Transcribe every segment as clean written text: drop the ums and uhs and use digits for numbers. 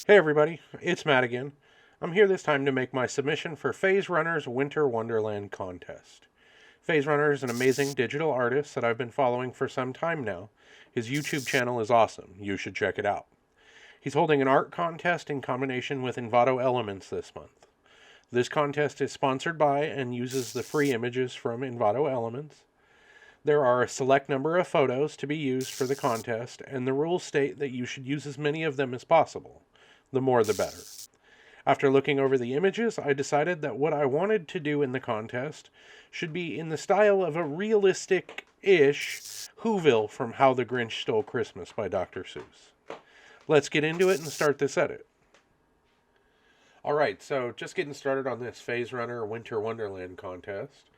Hey everybody, it's Matt again. I'm here this time to make my submission for PhaseRunner's Winter Wonderland contest. PhaseRunner is an amazing digital artist that I've been following for some time now. His YouTube channel is awesome. You should check it out. He's holding an art contest in combination with Envato Elements this month. This contest is sponsored by and uses the free images from Envato Elements. There are a select number of photos to be used for the contest, and the rules state that you should use as many of them as possible. The more the better. After looking over the images, I decided that what I wanted to do in the contest should be in the style of a realistic-ish Whoville from How the Grinch Stole Christmas by Dr. Seuss. Let's get into it and start this edit. Alright, so just getting started on this PhaseRunner Winter Wonderland contest.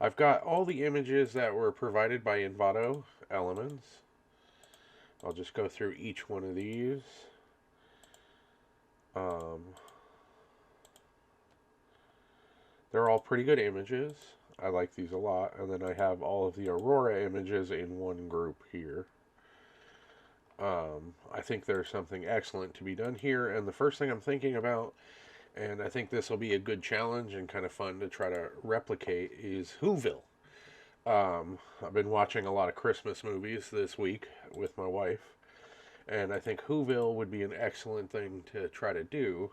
I've got all the images that were provided by Envato Elements. I'll just go through each one of these. They're all pretty good images. I like these a lot. And then I have all of the Aurora images in one group here. I think there's something excellent to be done here. And the first thing I'm thinking about, and I think this will be a good challenge and kind of fun to try to replicate, is Whoville. I've been watching a lot of Christmas movies this week with my wife. And I think Whoville would be an excellent thing to try to do.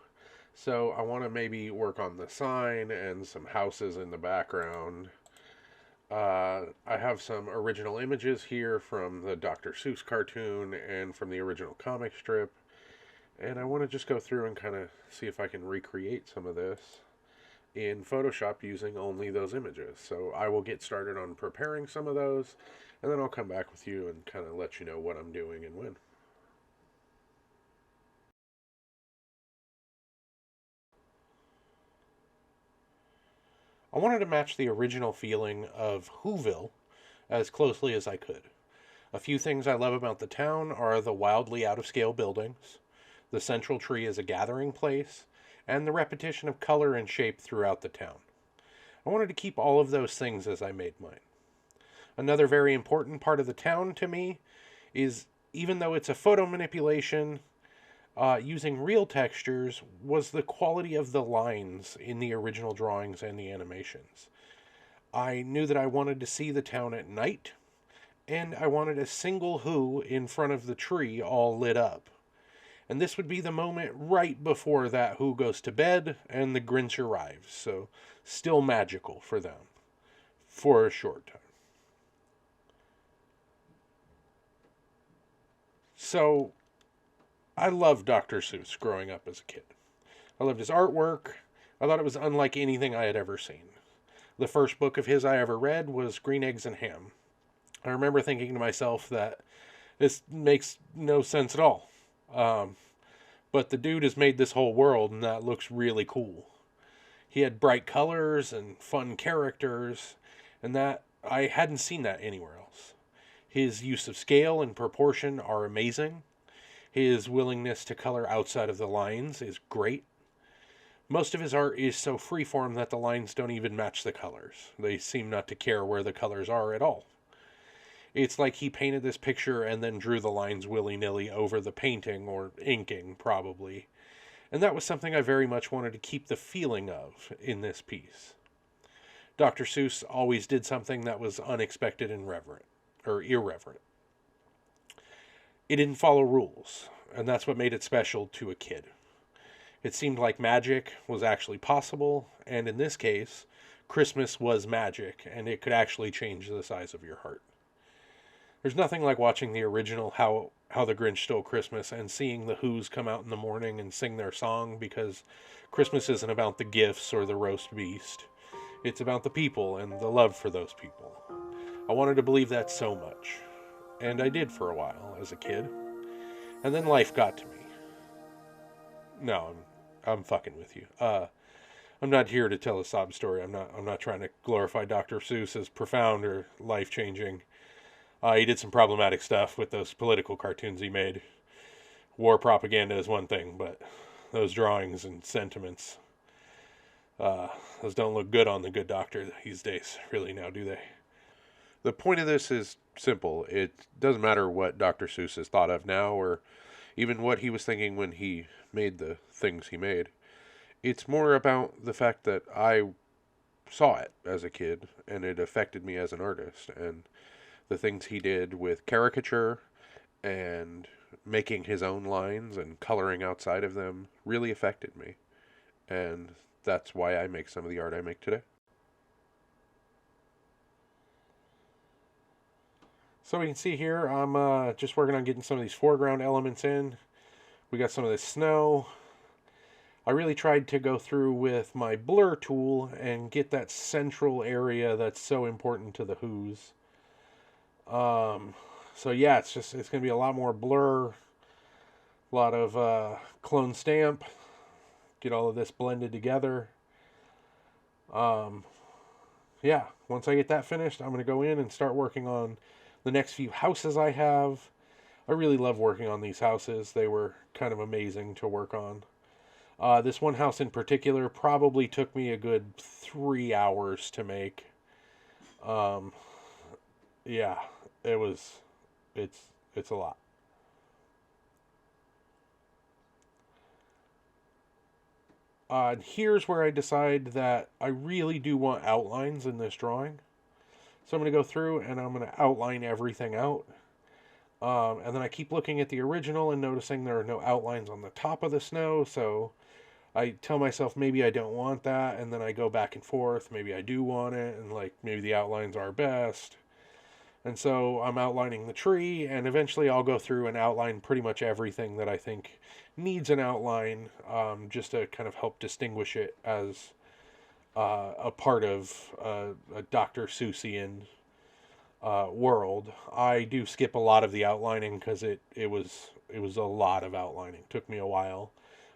So I want to maybe work on the sign and some houses in the background. I have some original images here from the Dr. Seuss cartoon and from the original comic strip. And I want to just go through and kind of see if I can recreate some of this in Photoshop using only those images. So I will get started on preparing some of those, and then I'll come back with you and kind of let you know what I'm doing and when. I wanted to match the original feeling of Whoville as closely as I could. A few things I love about the town are the wildly out-of-scale buildings, the central tree as a gathering place, and the repetition of color and shape throughout the town. I wanted to keep all of those things as I made mine. Another very important part of the town to me is, even though it's a photo manipulation, using real textures was the quality of the lines in the original drawings and the animations. I knew that I wanted to see the town at night, and I wanted a single Who in front of the tree all lit up. And this would be the moment right before that Who goes to bed and the Grinch arrives, so still magical for them, for a short time. So, I loved Dr. Seuss growing up as a kid. I loved his artwork. I thought it was unlike anything I had ever seen. The first book of his I ever read was Green Eggs and Ham. I remember thinking to myself that this makes no sense at all. But the dude has made this whole world, and that looks really cool. He had bright colors and fun characters, and that I hadn't seen that anywhere else. His use of scale and proportion are amazing. His willingness to color outside of the lines is great. Most of his art is so freeform that the lines don't even match the colors. They seem not to care where the colors are at all. It's like he painted this picture and then drew the lines willy-nilly over the painting, or inking, probably. And that was something I very much wanted to keep the feeling of in this piece. Dr. Seuss always did something that was unexpected and irreverent. It didn't follow rules, and that's what made it special to a kid. It seemed like magic was actually possible, and in this case, Christmas was magic, and it could actually change the size of your heart. There's nothing like watching the original How the Grinch Stole Christmas and seeing the Whos come out in the morning and sing their song, because Christmas isn't about the gifts or the roast beast. It's about the people and the love for those people. I wanted to believe that so much. And I did for a while as a kid. And then life got to me. No, I'm fucking with you. I'm not here to tell a sob story. I'm not trying to glorify Dr. Seuss as profound or life-changing. He did some problematic stuff with those political cartoons he made. War propaganda is one thing, but those drawings and sentiments, those don't look good on the good doctor these days, really, now, do they? The point of this is simple. It doesn't matter what Dr. Seuss is thought of now, or even what he was thinking when he made the things he made. It's more about the fact that I saw it as a kid and it affected me as an artist, and the things he did with caricature and making his own lines and coloring outside of them really affected me. And that's why I make some of the art I make today. So we can see here, I'm just working on getting some of these foreground elements in. We got some of this snow. I really tried to go through with my blur tool and get that central area that's so important to the Who's. So yeah, it's going to be a lot more blur, a lot of clone stamp, get all of this blended together. Yeah, once I get that finished, I'm going to go in and start working on the next few houses I have. I really love working on these houses. They were kind of amazing to work on. This one house in particular probably took me a good 3 hours to make. Yeah, it's a lot. Here's where I decide that I really do want outlines in this drawing. So I'm going to go through and I'm going to outline everything out. And then I keep looking at the original and noticing there are no outlines on the top of the snow, so I tell myself maybe I don't want that, and then I go back and forth, maybe I do want it, and like maybe the outlines are best. And so I'm outlining the tree, and eventually I'll go through and outline pretty much everything that I think needs an outline, just to kind of help distinguish it as a part of a Dr. Seussian world. I do skip a lot of the outlining because it was a lot of outlining. It took me a while,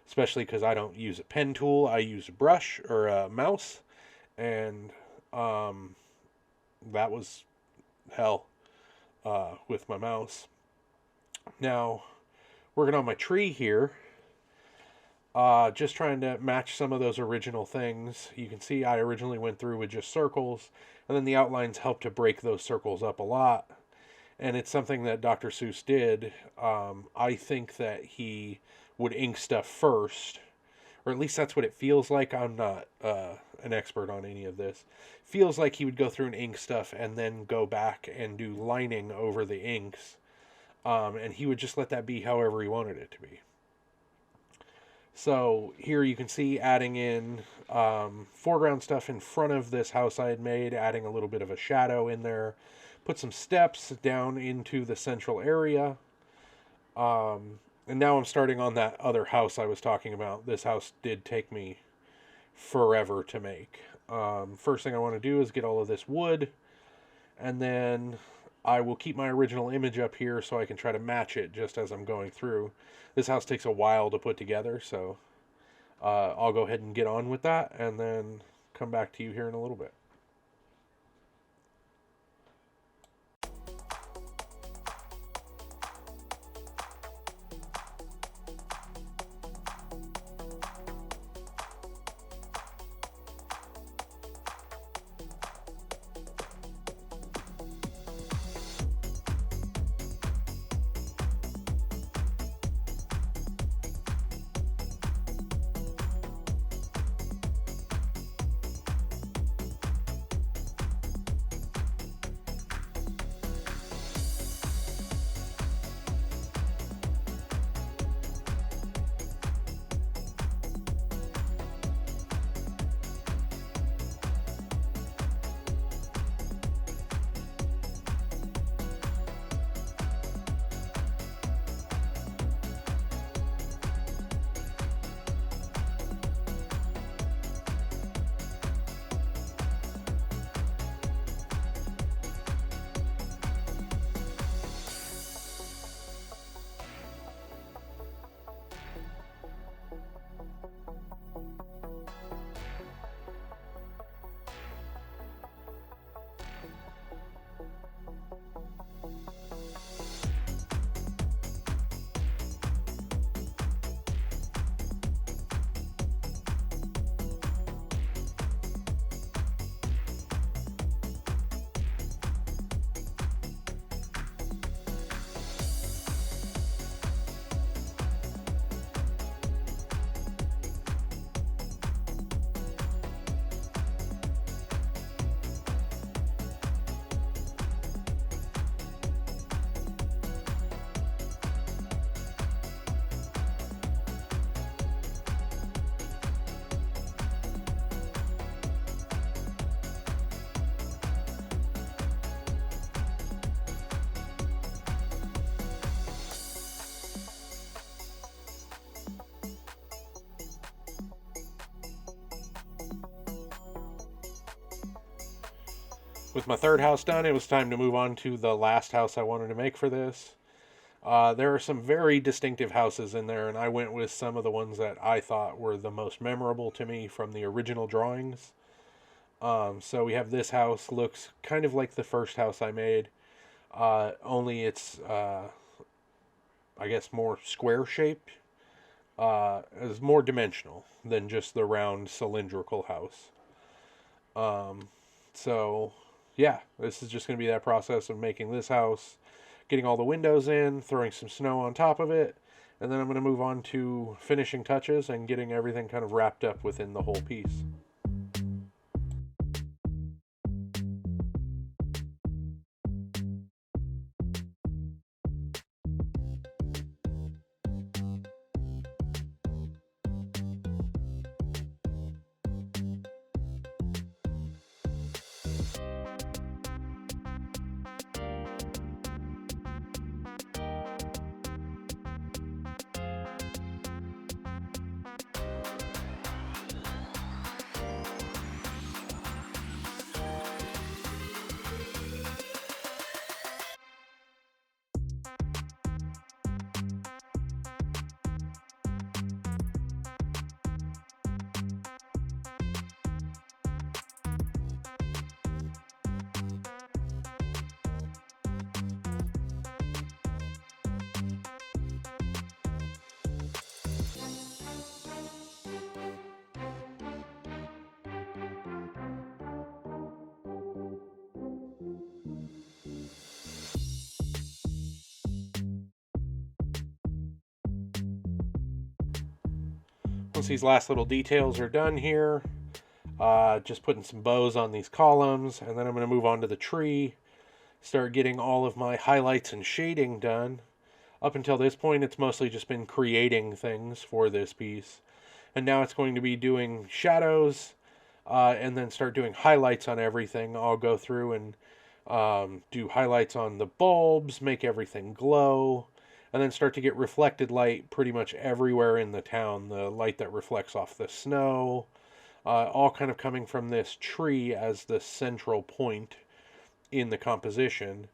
especially because I don't use a pen tool. I use a brush or a mouse, and that was hell with my mouse. Now, working on my tree here, just trying to match some of those original things. You can see I originally went through with just circles, and then the outlines help to break those circles up a lot. And it's something that Dr. Seuss did. I think that he would ink stuff first, or at least that's what it feels like. I'm not an expert on any of this. Feels like he would go through and ink stuff and then go back and do lining over the inks. And he would just let that be however he wanted it to be. So here you can see adding in foreground stuff in front of this house I had made, adding a little bit of a shadow in there. Put some steps down into the central area. And now I'm starting on that other house I was talking about. This house did take me forever to make. First thing I want to do is get all of this wood, and then I will keep my original image up here so I can try to match it just as I'm going through. This house takes a while to put together, so I'll go ahead and get on with that and then come back to you here in a little bit. With my third house done, it was time to move on to the last house I wanted to make for this. There are some very distinctive houses in there, and I went with some of the ones that I thought were the most memorable to me from the original drawings. So we have this house, looks kind of like the first house I made, only it's, I guess, more square shaped. Is more dimensional than just the round cylindrical house. So, yeah, this is just going to be that process of making this house, getting all the windows in, throwing some snow on top of it, and then I'm going to move on to finishing touches and getting everything kind of wrapped up within the whole piece. Once these last little details are done here, just putting some bows on these columns, and then I'm going to move on to the tree, start getting all of my highlights and shading done. Up until this point, it's mostly just been creating things for this piece. And now it's going to be doing shadows, and then start doing highlights on everything. I'll go through and do highlights on the bulbs, make everything glow, and then start to get reflected light pretty much everywhere in the town. The light that reflects off the snow, all kind of coming from this tree as the central point in the composition.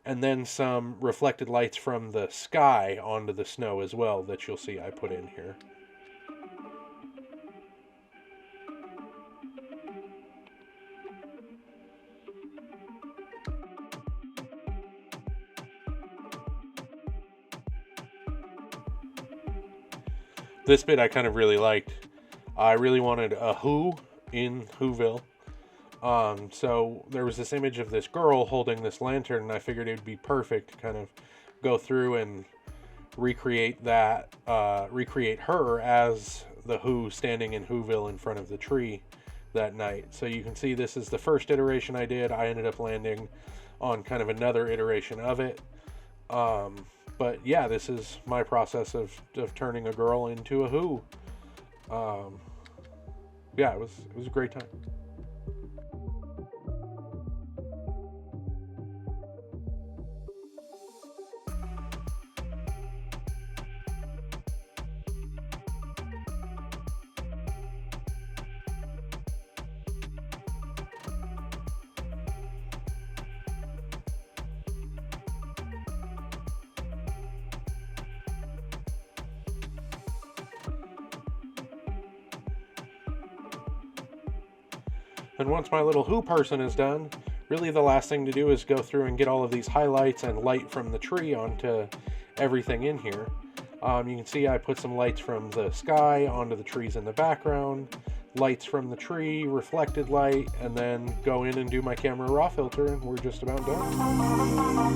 And then some reflected lights from the sky onto the snow as well that you'll see I put in here. This bit I kind of really liked. I really wanted a Who in Whoville. So there was this image of this girl holding this lantern, and I figured it would be perfect to kind of go through and recreate that, recreate her as the Who standing in Whoville in front of the tree that night. So you can see this is the first iteration I did. I ended up landing on kind of another iteration of it. But yeah, this is my process of turning a girl into a Who. Yeah, it was a great time. And once my little Who person is done, really the last thing to do is go through and get all of these highlights and light from the tree onto everything in here. You can see I put some lights from the sky onto the trees in the background, lights from the tree, reflected light, and then go in and do my camera raw filter, and we're just about done.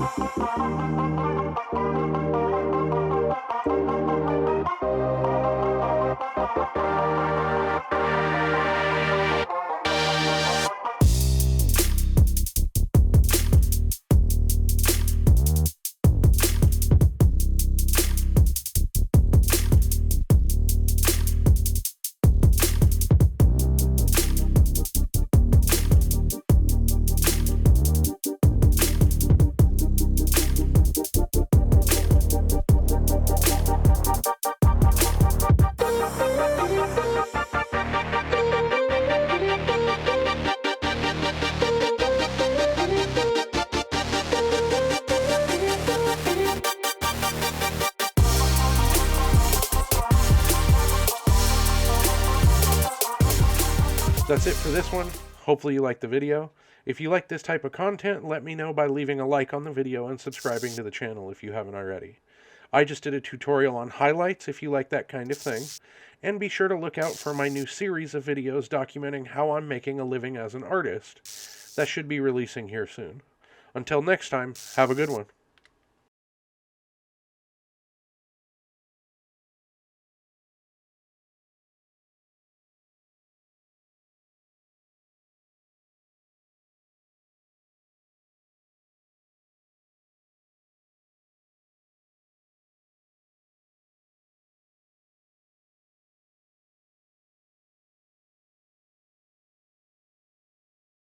That's it for this one. Hopefully you liked the video. If you like this type of content, let me know by leaving a like on the video and subscribing to the channel if you haven't already. I just did a tutorial on highlights if you like that kind of thing. And be sure to look out for my new series of videos documenting how I'm making a living as an artist. That should be releasing here soon. Until next time, have a good one.